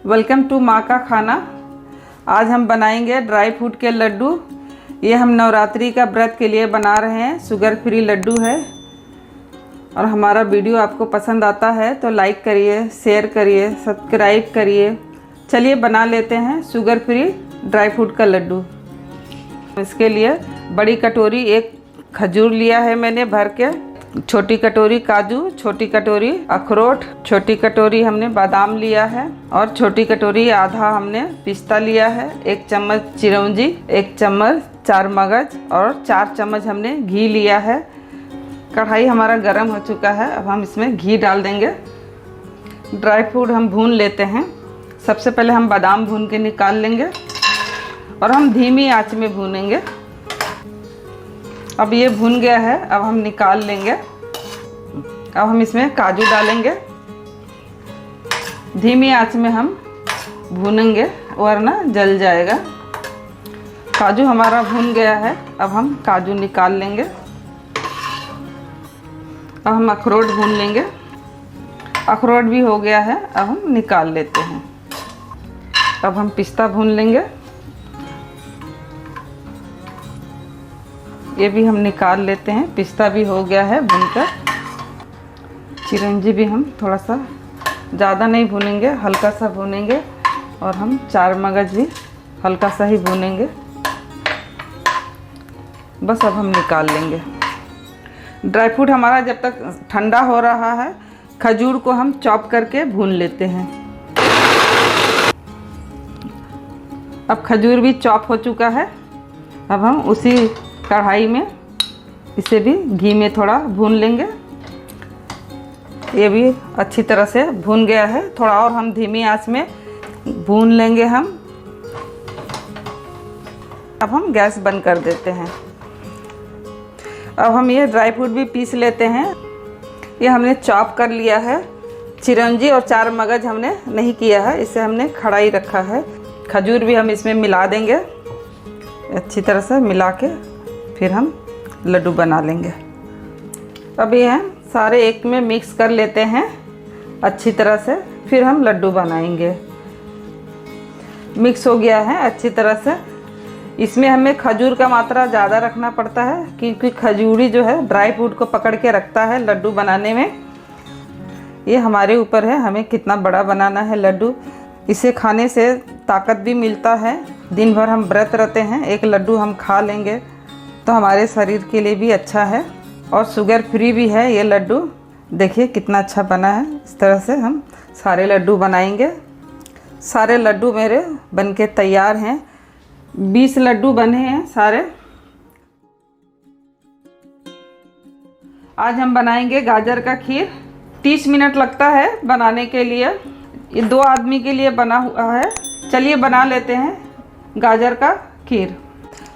Welcome to माँ का खाना। आज हम बनाएंगे ड्राई फ्रूट के लड्डू। ये हम नवरात्रि का व्रत के लिए बना रहे हैं। शुगर फ्री लड्डू है। और हमारा वीडियो आपको पसंद आता है तो लाइक करिए, शेयर करिए, सब्सक्राइब करिए। चलिए बना लेते हैं शुगर फ्री ड्राई फ्रूट का लड्डू। इसके लिए बड़ी कटोरी एक खजूर लिया है मैंने भर के, छोटी कटोरी काजू, छोटी कटोरी अखरोट, छोटी कटोरी हमने बादाम लिया है और छोटी कटोरी आधा हमने पिस्ता लिया है। 1 चम्मच चिरौंजी, 1 चम्मच चार मगज और 4 चम्मच हमने घी लिया है। कढ़ाई हमारा गर्म हो चुका है। अब हम इसमें घी डाल देंगे। ड्राई फ्रूट हम भून लेते हैं। सबसे पहले हम बादाम भून के निकाल लेंगे और हम धीमी आंच में भूनेंगे। अब ये भून गया है, अब हम निकाल लेंगे। अब हम इसमें काजू डालेंगे। धीमी आंच में हम भूनेंगे वरना जल जाएगा। काजू हमारा भून गया है। अब हम काजू निकाल लेंगे। अब हम अखरोट भून लेंगे। अखरोट भी हो गया है, अब हम निकाल लेते हैं। अब हम पिस्ता भून लेंगे। ये भी हम निकाल लेते हैं। पिस्ता भी हो गया है भूनकर। चिरौंजी भी हम थोड़ा सा ज़्यादा नहीं भूनेंगे, हल्का सा भूनेंगे। और हम चार मगज भी हल्का सा ही भूनेंगे। बस अब हम निकाल लेंगे। ड्राई फ्रूट हमारा जब तक ठंडा हो रहा है, खजूर को हम चॉप करके भून लेते हैं। अब खजूर भी चॉप हो चुका है। अब हम उसी कढ़ाई में इसे भी घी में थोड़ा भून लेंगे। ये भी अच्छी तरह से भून गया है। थोड़ा और हम धीमी आंच में भून लेंगे हम। अब हम गैस बंद कर देते हैं। अब हम ये ड्राई फ्रूट भी पीस लेते हैं। ये हमने चॉप कर लिया है। चिरौंजी और चार मगज हमने नहीं किया है, इसे हमने खड़ा ही रखा है। खजूर भी हम इसमें मिला देंगे। अच्छी तरह से मिला के फिर हम लड्डू बना लेंगे। अब ये हम सारे एक में मिक्स कर लेते हैं अच्छी तरह से, फिर हम लड्डू बनाएंगे। मिक्स हो गया है अच्छी तरह से। इसमें हमें खजूर का मात्रा ज़्यादा रखना पड़ता है क्योंकि खजूरी जो है ड्राई फ्रूट को पकड़ के रखता है लड्डू बनाने में। ये हमारे ऊपर है हमें कितना बड़ा बनाना है लड्डू। इसे खाने से ताकत भी मिलता है। दिन भर हम व्रत रहते हैं, एक लड्डू हम खा लेंगे तो हमारे शरीर के लिए भी अच्छा है और शुगर फ्री भी है ये लड्डू। देखिए कितना अच्छा बना है। इस तरह से हम सारे लड्डू बनाएंगे। सारे लड्डू मेरे बनके तैयार हैं। 20 लड्डू बने हैं सारे। आज हम बनाएंगे गाजर का खीर। 30 मिनट लगता है बनाने के लिए। ये 2 आदमी के लिए बना हुआ है। चलिए बना लेते हैं गाजर का खीर।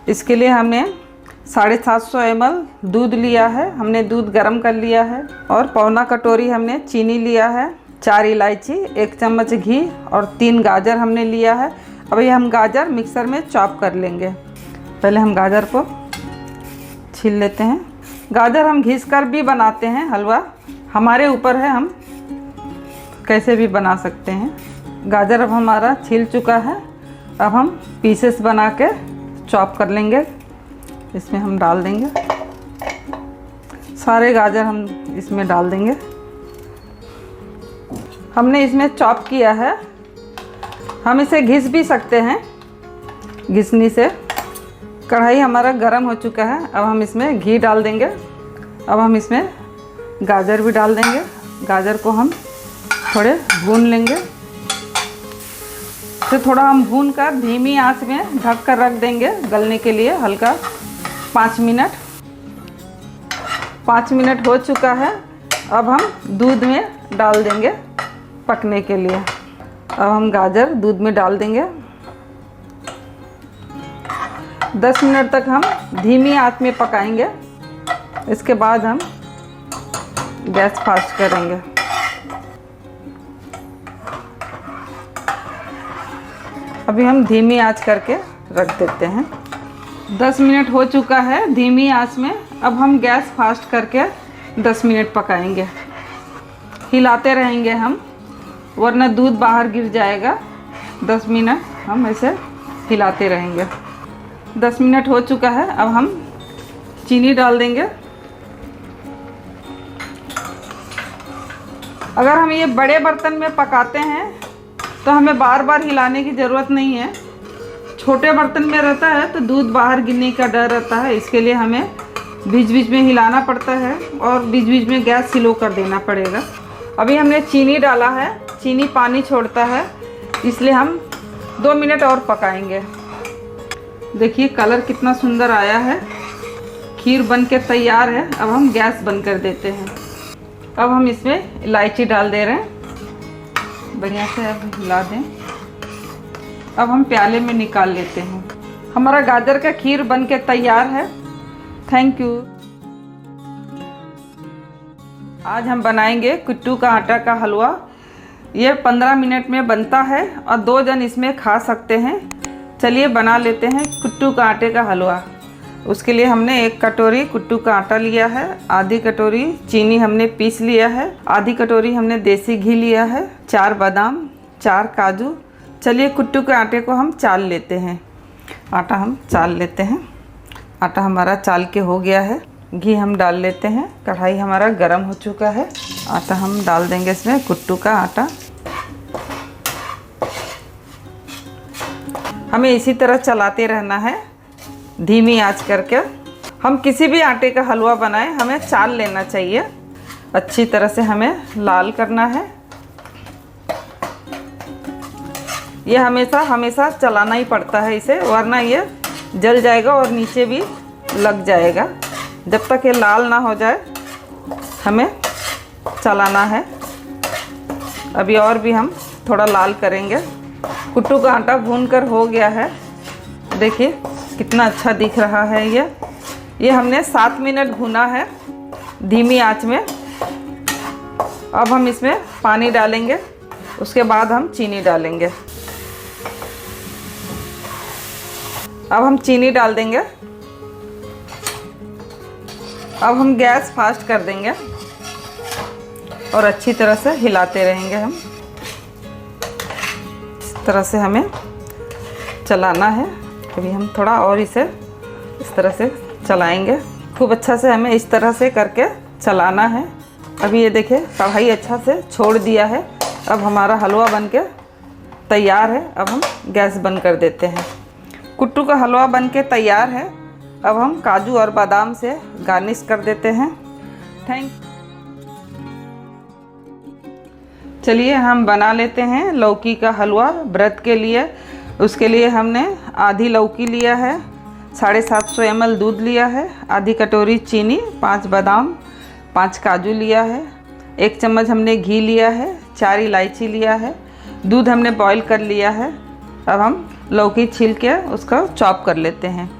इसके लिए हमने 750 ml दूध लिया है। हमने दूध गर्म कर लिया है और पौना कटोरी हमने चीनी लिया है, 4 इलायची, 1 चम्मच घी और 3 गाजर हमने लिया है। अब ये हम गाजर मिक्सर में चॉप कर लेंगे। पहले हम गाजर को छील लेते हैं। गाजर हम घिस कर भी बनाते हैं हलवा, हमारे ऊपर है, हम कैसे भी बना सकते हैं। गाजर अब हमारा छिल चुका है। अब हम पीसेस बना के चॉप कर लेंगे। इसमें हम डाल देंगे सारे गाजर, हम इसमें डाल देंगे। हमने इसमें चॉप किया है। हम इसे घिस भी सकते हैं घिसनी से। कढ़ाई हमारा गर्म हो चुका है। अब हम इसमें घी डाल देंगे। अब हम इसमें गाजर भी डाल देंगे। गाजर को हम थोड़े भून लेंगे। तो थोड़ा हम भून कर धीमी आंच में ढक कर रख देंगे गलने के लिए हल्का 5 मिनट। 5 मिनट हो चुका है। अब हम दूध में डाल देंगे पकने के लिए। अब हम गाजर दूध में डाल देंगे। 10 मिनट तक हम धीमी आंच में पकाएंगे। इसके बाद हम गैस फास्ट करेंगे। अभी हम धीमी आंच करके रख देते हैं। 10 मिनट हो चुका है धीमी आंच में। अब हम गैस फास्ट करके 10 मिनट पकाएंगे। हिलाते रहेंगे हम, वरना दूध बाहर गिर जाएगा। 10 मिनट हम ऐसे हिलाते रहेंगे। 10 मिनट हो चुका है। अब हम चीनी डाल देंगे। अगर हम ये बड़े बर्तन में पकाते हैं तो हमें बार बार हिलाने की ज़रूरत नहीं है। छोटे बर्तन में रहता है तो दूध बाहर गिरने का डर रहता है, इसके लिए हमें बीच बीच में हिलाना पड़ता है और बीच बीच में गैस स्लो कर देना पड़ेगा। अभी हमने चीनी डाला है, चीनी पानी छोड़ता है, इसलिए हम 2 मिनट और पकाएंगे। देखिए कलर कितना सुंदर आया है, खीर बन के तैयार है। अब हम गैस बंद कर देते हैं। अब हम इसमें इलायची डाल दे रहे हैं, बढ़िया से अब हिला दें। अब हम प्याले में निकाल लेते हैं। हमारा गाजर का खीर बन के तैयार है। Thank you. आज हम बनाएंगे कुट्टू का आटा का हलवा। ये 15 मिनट में बनता है और 2 जन इसमें खा सकते हैं। चलिए बना लेते हैं कुट्टू का आटे का हलवा। उसके लिए हमने 1 कटोरी कुट्टू का आटा लिया है, आधी कटोरी चीनी हमने पीस लिया है, आधी कटोरी हमने देसी घी लिया है, 4 बादाम, 4 काजू। चलिए कुट्टू के आटे को हम चाल लेते हैं। आटा हम चाल लेते हैं। आटा हमारा चाल के हो गया है। घी हम डाल लेते हैं। कढ़ाई हमारा गर्म हो चुका है। आटा हम डाल देंगे इसमें, कुट्टू का आटा। हमें इसी तरह चलाते रहना है, धीमी आंच करके। हम किसी भी आटे का हलवा बनाएं, हमें चाल लेना चाहिए। अच्छी तरह से हमें लाल करना है। ये हमेशा चलाना ही पड़ता है इसे, वरना ये जल जाएगा और नीचे भी लग जाएगा। जब तक ये लाल ना हो जाए हमें चलाना है। अभी और भी हम थोड़ा लाल करेंगे। कुट्टू का आटा भून कर हो गया है। देखिए कितना अच्छा दिख रहा है। ये हमने 7 मिनट भुना है धीमी आंच में। अब हम इसमें पानी डालेंगे, उसके बाद हम चीनी डालेंगे। अब हम चीनी डाल देंगे। अब हम गैस फास्ट कर देंगे और अच्छी तरह से हिलाते रहेंगे हम। इस तरह से हमें चलाना है। अभी हम थोड़ा और इसे इस तरह से चलाएंगे। खूब अच्छा से हमें इस तरह से करके चलाना है। अभी ये देखिए कढ़ाई अच्छा से छोड़ दिया है। अब हमारा हलवा बनके तैयार है। अब हम गैस बंद कर देते हैं। कुट्टू का हलवा बनके तैयार है। अब हम काजू और बादाम से गार्निश कर देते हैं। चलिए हम बना लेते हैं लौकी का हलवा व्रत के लिए। उसके लिए हमने आधी लौकी लिया है, 750 ml दूध लिया है, आधी कटोरी चीनी, 5 बादाम, 5 काजू लिया है, 1 चम्मच हमने घी लिया है, 4 इलायची लिया है, दूध हमने बॉईल कर लिया है। अब हम लौकी छील के उसका चॉप कर लेते हैं।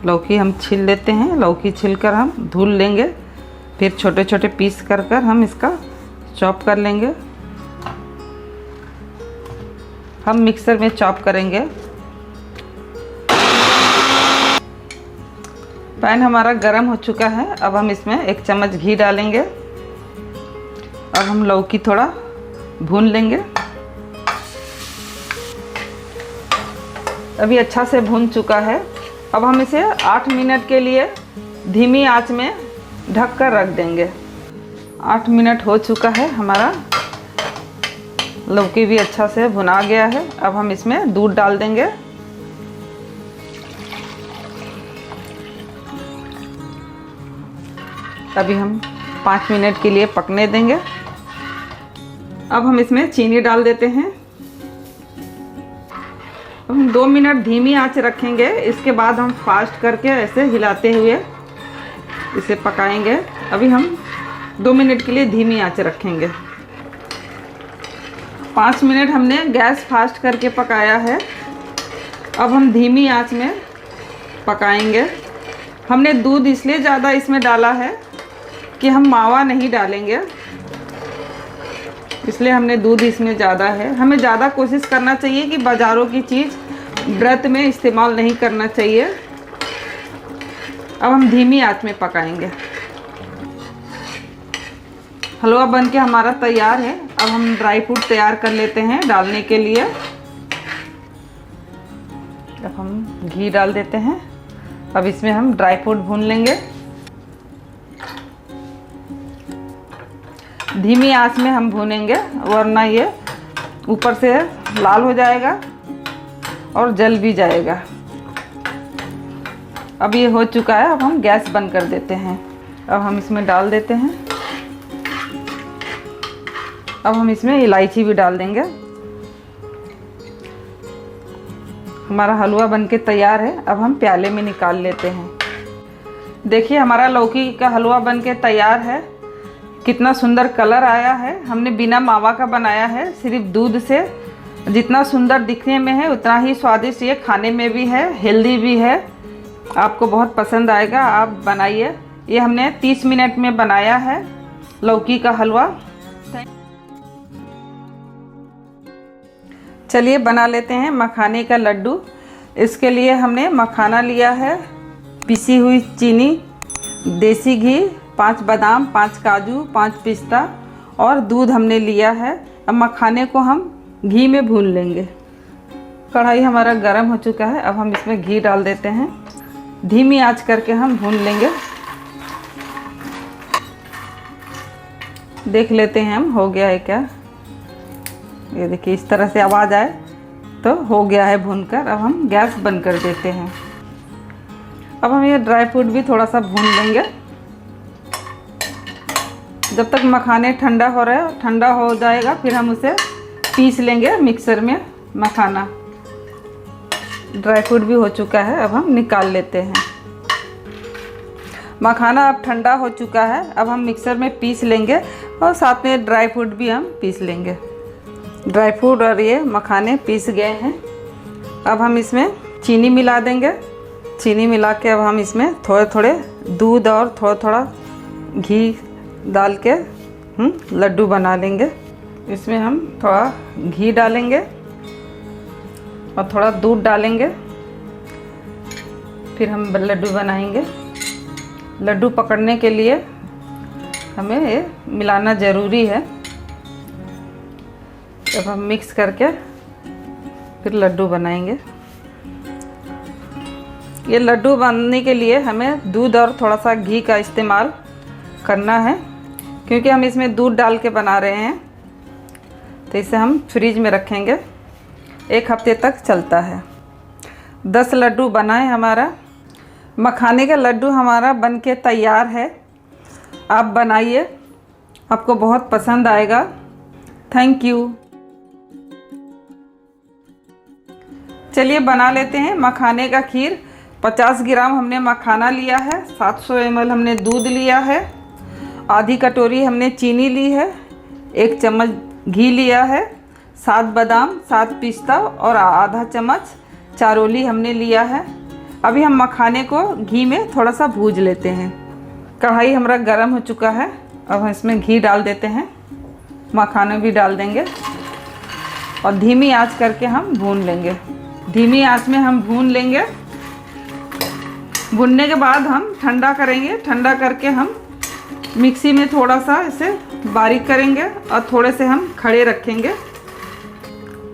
लौकी हम छील लेते हैं। लौकी छीलकर हम धुल लेंगे, फिर छोटे छोटे पीस कर हम इसका चॉप कर लेंगे। हम मिक्सर में चॉप करेंगे। पैन हमारा गरम हो चुका है। अब हम इसमें 1 चम्मच घी डालेंगे। अब हम लौकी थोड़ा भून लेंगे। अभी अच्छा से भून चुका है। अब हम इसे 8 मिनट के लिए धीमी आंच में ढक कर रख देंगे। 8 मिनट हो चुका है। हमारा लौकी भी अच्छा से भुना गया है। अब हम इसमें दूध डाल देंगे। अभी हम 5 मिनट के लिए पकने देंगे। अब हम इसमें चीनी डाल देते हैं। अब हम 2 मिनट धीमी आंच रखेंगे। इसके बाद हम फास्ट करके ऐसे हिलाते हुए इसे पकाएंगे। अभी हम 2 मिनट के लिए धीमी आंच रखेंगे। 5 मिनट हमने गैस फास्ट करके पकाया है। अब हम धीमी आंच में पकाएंगे। हमने दूध इसलिए ज़्यादा इसमें डाला है कि हम मावा नहीं डालेंगे, इसलिए हमने दूध इसमें ज़्यादा है। हमें ज़्यादा कोशिश करना चाहिए कि बाज़ारों की चीज़ व्रत में इस्तेमाल नहीं करना चाहिए। अब हम धीमी आंच में पकाएंगे। हलवा बनके हमारा तैयार है। अब हम ड्राई फ्रूट तैयार कर लेते हैं डालने के लिए। हम घी डाल देते हैं। अब इसमें हम ड्राई फ्रूट भून लेंगे। धीमी आंच में हम भूनेंगे, वरना ये ऊपर से लाल हो जाएगा और जल भी जाएगा। अब ये हो चुका है, अब हम गैस बंद कर देते हैं। अब हम इसमें डाल देते हैं। अब हम इसमें इलायची भी डाल देंगे। हमारा हलवा बनके तैयार है। अब हम प्याले में निकाल लेते हैं। देखिए हमारा लौकी का हलवा बनके तैयार है। कितना सुंदर कलर आया है। हमने बिना मावा का बनाया है, सिर्फ दूध से। जितना सुंदर दिखने में है उतना ही स्वादिष्ट ये खाने में भी है, हेल्दी भी है। आपको बहुत पसंद आएगा, आप बनाइए। ये हमने 30 मिनट में बनाया है लौकी का हलवा। चलिए बना लेते हैं मखाने का लड्डू। इसके लिए हमने मखाना लिया है, पिसी हुई चीनी, देसी घी, 5 बादाम, 5 काजू, 5 पिस्ता और दूध हमने लिया है। अब मखाने को हम घी में भून लेंगे। कढ़ाई हमारा गर्म हो चुका है। अब हम इसमें घी डाल देते हैं। धीमी आंच करके हम भून लेंगे। देख लेते हैं हम हो गया है क्या। ये देखिए इस तरह से आवाज़ आए तो हो गया है भूनकर। अब हम गैस बंद कर देते हैं। अब हम ये ड्राई फ्रूट भी थोड़ा सा भून लेंगे। जब तक मखाने ठंडा हो रहा है, ठंडा हो जाएगा फिर हम उसे पीस लेंगे मिक्सर में। मखाना ड्राई फ्रूट भी हो चुका है। अब हम निकाल लेते हैं। मखाना अब ठंडा हो चुका है। अब हम मिक्सर में पीस लेंगे और साथ में ड्राई फ्रूट भी हम पीस लेंगे। ड्राई फ्रूट और ये मखाने पीस गए हैं। अब हम इसमें चीनी मिला देंगे। चीनी मिला के अब हम इसमें थोड़े थोड़े दूध और थोड़ा थोड़ा घी डाल के लड्डू बना लेंगे। इसमें हम थोड़ा घी डालेंगे और थोड़ा दूध डालेंगे। फिर हम लड्डू बनाएंगे। लड्डू पकड़ने के लिए हमें ये मिलाना ज़रूरी है। अब हम मिक्स करके फिर लड्डू बनाएंगे। ये लड्डू बनाने के लिए हमें दूध और थोड़ा सा घी का इस्तेमाल करना है, क्योंकि हम इसमें दूध डाल के बना रहे हैं। तो इसे हम फ्रिज में रखेंगे, 1 हफ्ते तक चलता है। 10 लड्डू बना है हमारा। मखाने का लड्डू हमारा बनके तैयार है। आप बनाइए, आपको बहुत पसंद आएगा। Thank you. चलिए बना लेते हैं मखाने का खीर। 50 ग्राम हमने मखाना लिया है, 700 ml हमने दूध लिया है, आधी कटोरी हमने चीनी ली है, 1 चम्मच घी लिया है, 7 बादाम, 7 पिस्ता और आधा चम्मच चारोली हमने लिया है। अभी हम मखाने को घी में थोड़ा सा भूज लेते हैं। कढ़ाई हमारा गर्म हो चुका है। अब हम इसमें घी डाल देते हैं, मखाने भी डाल देंगे और धीमी आंच करके हम भून लेंगे। धीमी आंच में हम भून लेंगे। भूनने के बाद हम ठंडा करेंगे। ठंडा करके हम मिक्सी में थोड़ा सा इसे बारीक करेंगे और थोड़े से हम खड़े रखेंगे।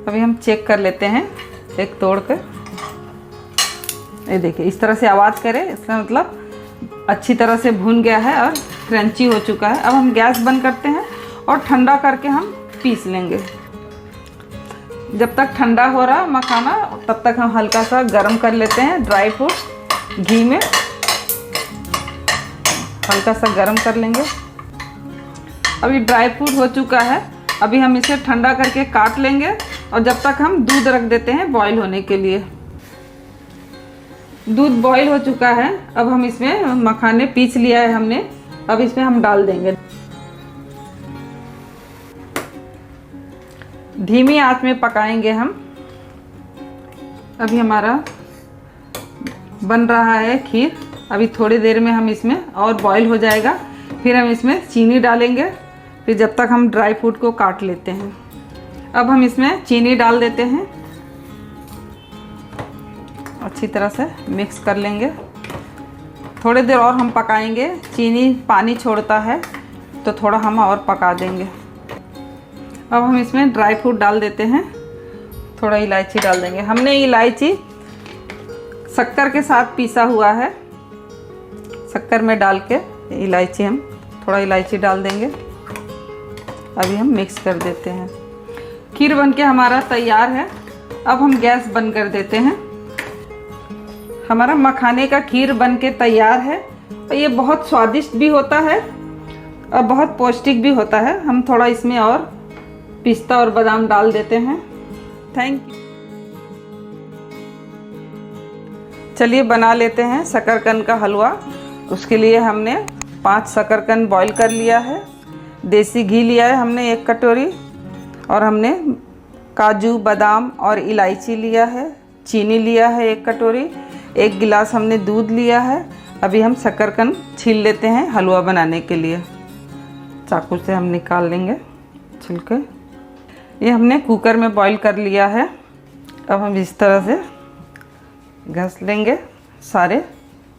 अभी हम चेक कर लेते हैं एक तोड़ कर। ये देखिए इस तरह से आवाज़ करे, इसका मतलब अच्छी तरह से भून गया है और क्रंची हो चुका है। अब हम गैस बंद करते हैं और ठंडा करके हम पीस लेंगे। जब तक ठंडा हो रहा मखाना तब तक हम हल्का सा गर्म कर लेते हैं। ड्राई फ्रूट घी में हल्का सा गर्म कर लेंगे। अभी ड्राई फ्रूट हो चुका है। अभी हम इसे ठंडा करके काट लेंगे और जब तक हम दूध रख देते हैं बॉईल होने के लिए। दूध बॉईल हो चुका है। अब हम इसमें मखाने पीस लिया है हमने, अब इसमें हम डाल देंगे। धीमी आंच में पकाएंगे हम। अभी हमारा बन रहा है खीर। अभी थोड़ी देर में हम इसमें और बॉईल हो जाएगा। फिर हम इसमें चीनी डालेंगे। फिर जब तक हम ड्राई फ्रूट को काट लेते हैं। अब हम इसमें चीनी डाल देते हैं, अच्छी तरह से मिक्स कर लेंगे। थोड़ी देर और हम पकाएंगे। चीनी पानी छोड़ता है तो थोड़ा हम और पका देंगे। अब हम इसमें ड्राई फ्रूट डाल देते हैं, थोड़ा इलायची डाल देंगे। हमने इलायची शक्कर के साथ पीसा हुआ है। शक्कर में डाल के इलायची, हम थोड़ा इलायची डाल देंगे। अभी हम मिक्स कर देते हैं। खीर बनके हमारा तैयार है। अब हम गैस बंद कर देते हैं। हमारा मखाने का खीर बनके तैयार है और ये बहुत स्वादिष्ट भी होता है और बहुत पौष्टिक भी होता है। हम थोड़ा इसमें और पिस्ता और बादाम डाल देते हैं। Thank you. चलिए बना लेते हैं शकरकंद का हलवा। उसके लिए हमने 5 शकरकंद बॉईल कर लिया है। देसी घी लिया है हमने 1 कटोरी, और हमने काजू बादाम और इलायची लिया है। चीनी लिया है 1 कटोरी। 1 गिलास हमने दूध लिया है। अभी हम शकरकंद छील लेते हैं हलवा बनाने के लिए। चाकू से हम निकाल लेंगे छिलके। ये हमने कुकर में बॉईल कर लिया है। अब हम इस तरह से घस लेंगे सारे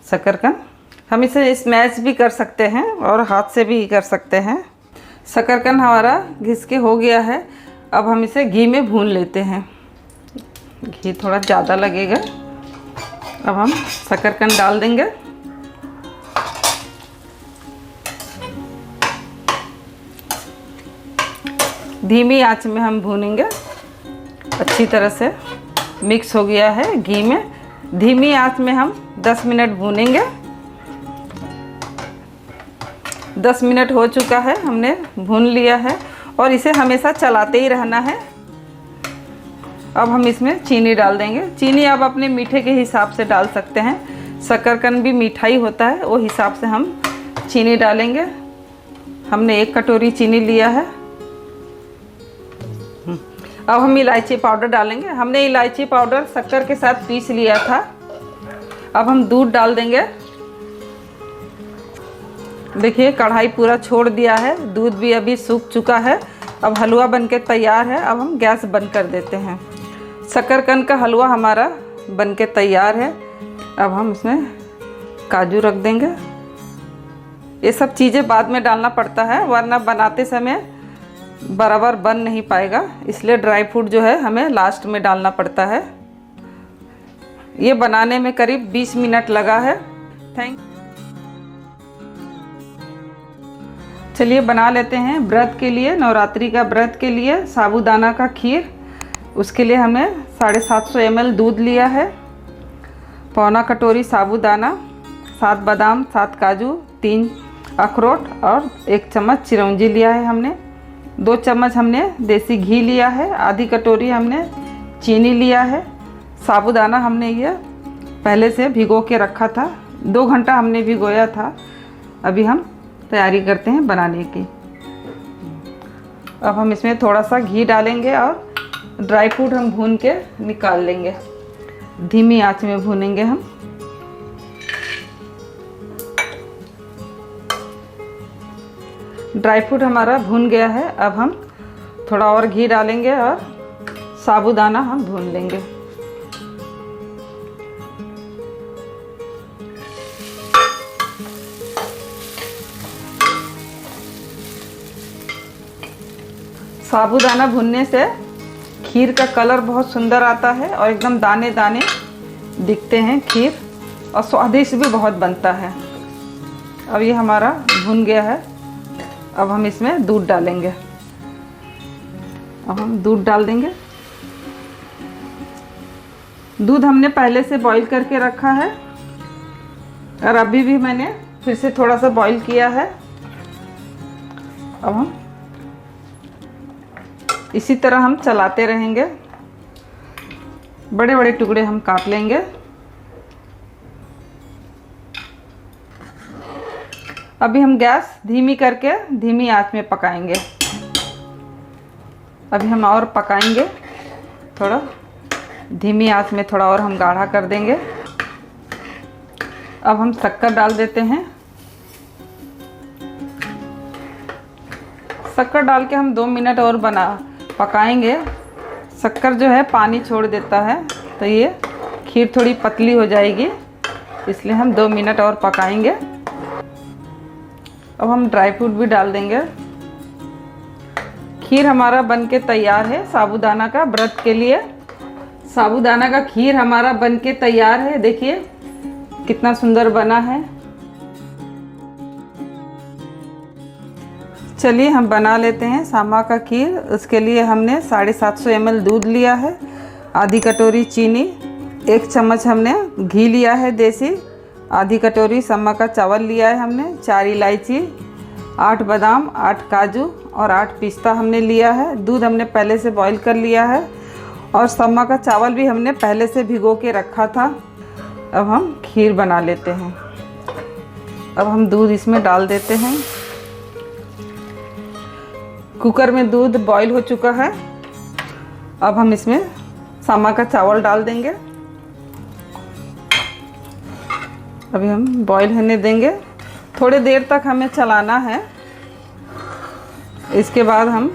शकरकंद। हम इसे स्मैश भी कर सकते हैं और हाथ से भी कर सकते हैं। शकरकंद हमारा घिस के हो गया है। अब हम इसे घी में भून लेते हैं। घी थोड़ा ज़्यादा लगेगा। अब हम शकरकंद डाल देंगे। धीमी आंच में हम भूनेंगे। अच्छी तरह से मिक्स हो गया है घी में। धीमी आंच में हम 10 मिनट भूनेंगे। 10 मिनट हो चुका है, हमने भून लिया है और इसे हमेशा चलाते ही रहना है। अब हम इसमें चीनी डाल देंगे। चीनी आप अपने मीठे के हिसाब से डाल सकते हैं। शकरकंद भी मिठाई होता है, वो हिसाब से हम चीनी डालेंगे। हमने 1 कटोरी चीनी लिया है। अब हम इलायची पाउडर डालेंगे। हमने इलायची पाउडर शक्कर के साथ पीस लिया था। अब हम दूध डाल देंगे। देखिए कढ़ाई पूरा छोड़ दिया है, दूध भी अभी सूख चुका है। अब हलवा बनके तैयार है। अब हम गैस बंद कर देते हैं। शकरकंद का हलवा हमारा बनके तैयार है। अब हम इसमें काजू रख देंगे। ये सब चीज़ें बाद में डालना पड़ता है, वरना बनाते समय बराबर बन नहीं पाएगा। इसलिए ड्राई फ्रूट जो है हमें लास्ट में डालना पड़ता है। ये बनाने में करीब 20 मिनट लगा है। चलिए बना लेते हैं व्रत के लिए, नवरात्रि का व्रत के लिए साबूदाना का खीर। उसके लिए हमें 750 ml दूध लिया है, पौना कटोरी साबूदाना, 7 बादाम, 7 काजू, 3 अखरोट और 1 चम्मच चिरौंजी लिया है हमने। 2 चम्मच हमने देसी घी लिया है। आधी कटोरी हमने चीनी लिया है। साबूदाना हमने ये पहले से भिगो के रखा था, 2 घंटा हमने भिगोया था। अभी हम तैयारी करते हैं बनाने की। अब हम इसमें थोड़ा सा घी डालेंगे और ड्राई फ्रूट हम भून के निकाल लेंगे। धीमी आंच में भूनेंगे हम। ड्राई फ्रूट हमारा भून गया है। अब हम थोड़ा और घी डालेंगे और साबूदाना हम भून लेंगे। साबूदाना भुनने से खीर का कलर बहुत सुंदर आता है और एकदम दाने दाने दिखते हैं खीर, और स्वादिष्ट भी बहुत बनता है। अब ये हमारा भुन गया है। अब हम इसमें दूध डालेंगे। अब हम दूध डाल देंगे। दूध हमने पहले से बॉईल करके रखा है और अभी भी मैंने फिर से थोड़ा सा बॉईल किया है। अब हम इसी तरह हम चलाते रहेंगे। बड़े बड़े टुकड़े हम काट लेंगे। अभी हम गैस धीमी करके धीमी आंच में पकाएंगे। अभी हम और पकाएंगे, थोड़ा धीमी आंच में थोड़ा और हम गाढ़ा कर देंगे। अब हम शक्कर डाल देते हैं। शक्कर डाल के हम 2 मिनट और पकाएंगे। शक्कर जो है पानी छोड़ देता है, तो ये खीर थोड़ी पतली हो जाएगी, इसलिए हम 2 मिनट और पकाएंगे। अब हम ड्राई फ्रूट भी डाल देंगे। खीर हमारा बनके तैयार है साबूदाना का व्रत के लिए। साबूदाना का खीर हमारा बनके तैयार है। देखिए कितना सुंदर बना है। चलिए हम बना लेते हैं सामा का खीर। उसके लिए हमने 750 ml दूध लिया है, आधी कटोरी चीनी, 1 चम्मच हमने घी लिया है देसी, आधी कटोरी समा का चावल लिया है हमने, 4 इलायची, 8 बादाम, 8 काजू और 8 पिस्ता हमने लिया है। दूध हमने पहले से बॉईल कर लिया है और समा का चावल भी हमने पहले से भिगो के रखा था। अब हम खीर बना लेते हैं। अब हम दूध इसमें डाल देते हैं। कुकर में दूध बॉईल हो चुका है। अब हम इसमें समा का चावल डाल देंगे। अभी हम बॉईल होने देंगे। थोड़ी देर तक हमें चलाना है। इसके बाद हम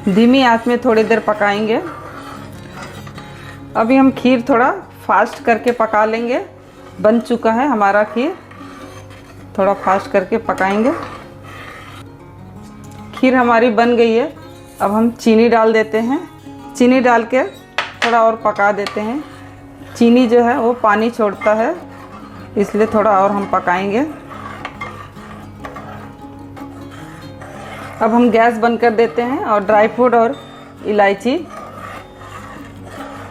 धीमी आंच में थोड़ी देर पकाएंगे। अभी हम खीर थोड़ा फास्ट करके पका लेंगे। बन चुका है हमारा खीर, थोड़ा फास्ट करके पकाएंगे। खीर हमारी बन गई है। अब हम चीनी डाल देते हैं। चीनी डाल के थोड़ा और पका देते हैं। चीनी जो है वो पानी छोड़ता है, इसलिए थोड़ा और हम पकाएंगे। अब हम गैस बंद कर देते हैं और ड्राई फ्रूट और इलायची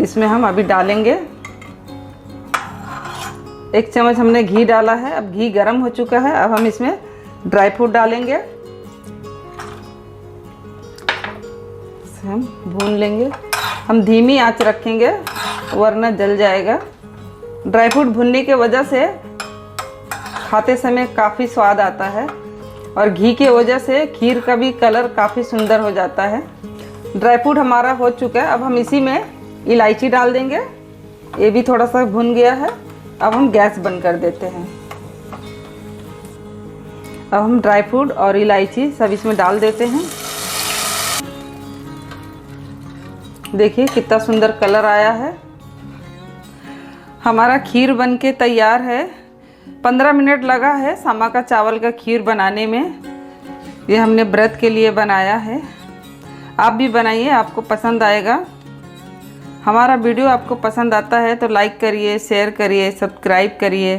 इसमें हम अभी डालेंगे। 1 चम्मच हमने घी डाला है। अब घी गर्म हो चुका है। अब हम इसमें ड्राई फ्रूट डालेंगे। इसे हम भून लेंगे। हम धीमी आंच रखेंगे वरना जल जाएगा। ड्राई फ्रूट भुनने के वजह से खाते समय काफ़ी स्वाद आता है और घी के वजह से खीर का भी कलर काफ़ी सुंदर हो जाता है। ड्राई फ्रूट हमारा हो चुका है। अब हम इसी में इलायची डाल देंगे। ये भी थोड़ा सा भुन गया है। अब हम गैस बंद कर देते हैं। अब हम ड्राई फ्रूट और इलायची सब इसमें डाल देते हैं। देखिए कितना सुंदर कलर आया है। हमारा खीर बनके तैयार है। 15 मिनट लगा है समा का चावल का खीर बनाने में। ये हमने व्रत के लिए बनाया है। आप भी बनाइए, आपको पसंद आएगा। हमारा वीडियो आपको पसंद आता है तो लाइक करिए, शेयर करिए, सब्सक्राइब करिए